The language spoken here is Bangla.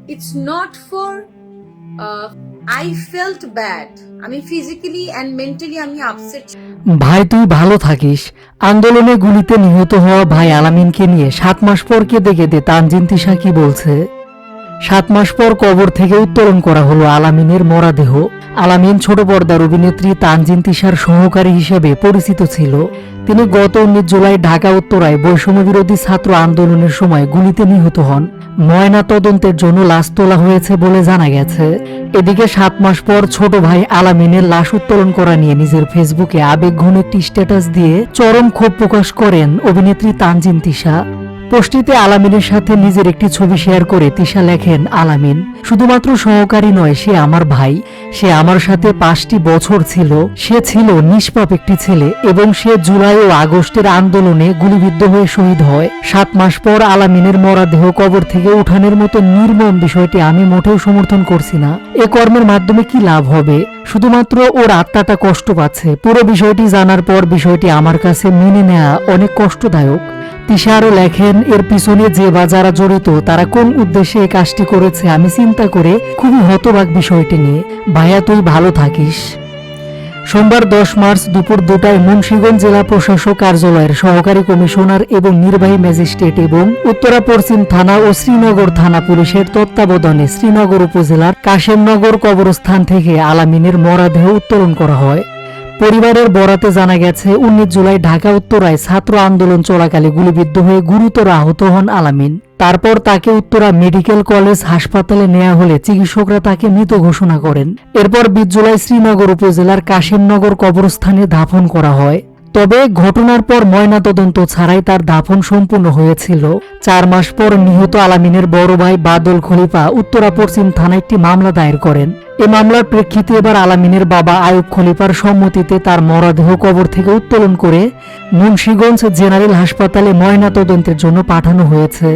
It's not for I felt bad. আমি ফিজিক্যালি অ্যান্ড মেন্টালি আমি আপসেট। ভাই তুই ভালো থাকিস। আন্দোলনে গুলিতে নিহত হওয়া ভাই আলামিনকে নিয়ে 7 মাস পর কেঁদে কেঁদে তানজিন তিশা কি বলছে। 7 মাস পর কবর থেকে উত্তোলন করা হলো আলামিনের মরাদেহ। আলামিন ছোট পর্দার অভিনেত্রী তানজিন তিশার সহকারী হিসেবে পরিচিত ছিল। তিনি গত 19 জুলাই ঢাকা উত্তরায় বৈষম্য বিরোধী ছাত্র আন্দোলনের সময় গুলিতে নিহত হন। ময়না তদন্তের জন্য লাশ তোলা হয়েছে বলে জানা গেছে। এদিকে 7 মাস পর ছোট ভাই আলামিনের লাশ উত্তোলন করা নিয়ে নিজের ফেসবুকে আবেগঘন একটি স্ট্যাটাস দিয়ে চরম ক্ষোভ প্রকাশ করেন অভিনেত্রী তানজিন তিশা। পোস্টটিতে আলামিনের সাথে নিজের একটি ছবি শেয়ার করে তিশা লেখেন, আলামিন শুধুমাত্র সহকারী নয়, সে আমার ভাই। সে আমার সাথে 5টি বছর ছিল। সে ছিল নিষ্পাপ একটি ছেলে এবং সে জুলাই ও আগস্টের আন্দোলনে গুলিবিদ্ধ হয়ে শহীদ হয়। 7 মাস পর আলামিনের মরদেহ কবর থেকে উঠানের মতো নির্মম বিষয়টি আমি মোটেও সমর্থন করছি না। এ কর্মের মাধ্যমে কি লাভ হবে? শুধুমাত্র ওর আত্মাটা কষ্ট পাচ্ছে। পুরো বিষয়টি জানার পর বিষয়টি আমার কাছে মেনে নেওয়া অনেক কষ্টদায়ক। তিশা আরও লেখেন, এর পিছনে যে বা যারা জড়িত তারা কোন উদ্দেশ্যে এই কাজটি করেছে আমি চিন্তা করে খুবই হতবাক বিষয়টি নিয়ে। ভাইয়া তুই ভালো থাকিস। সোমবার 10 মার্চ দুপুর 2টায় মুন্সিগঞ্জ জেলা প্রশাসক কার্যালয়ের সহকারী কমিশনার এবং নির্বাহী ম্যাজিস্ট্রেট এবং উত্তরা পশ্চিম থানা ও শ্রীনগর থানা পুলিশের তত্ত্বাবধানে শ্রীনগর উপজেলার কাশেমনগর কবরস্থান থেকে আলামিনের মরদেহ উত্তোলন করা হয়। পরিবারের বরাতে জানা গেছে, 19 জুলাই ঢাকা উত্তরায় ছাত্র আন্দোলন চলাকালে গুলিবিদ্ধ হয়ে গুরুতর আহত হন আলামিন। তারপর তাকে উত্তরা মেডিকেল কলেজ হাসপাতালে নেওয়া হলে চিকিৎসকরা তাকে মৃত ঘোষণা করেন। এরপর 20 জুলাই শ্রীনগর উপজেলার কাশেমনগর কবরস্থানে দাফন করা হয়। তবে ঘটনার পর ময়নাতদন্ত ছাড়াই তার দাফন সম্পূর্ণ হয়েছিল। 4 মাস পর নিহত আলামিনের বড় ভাই বাদল খলিফা উত্তরা পশ্চিম থানায় একটি মামলা দায়ের করেন। এ মামলার প্রেক্ষিতে এবার আলামিনের বাবা আয়ুব খলিফার সম্মতিতে তার মরদেহ কবর থেকে উত্তোলন করে মুন্সিগঞ্জ জেনারেল হাসপাতালে ময়নাতদন্তের জন্য পাঠানো হয়েছে।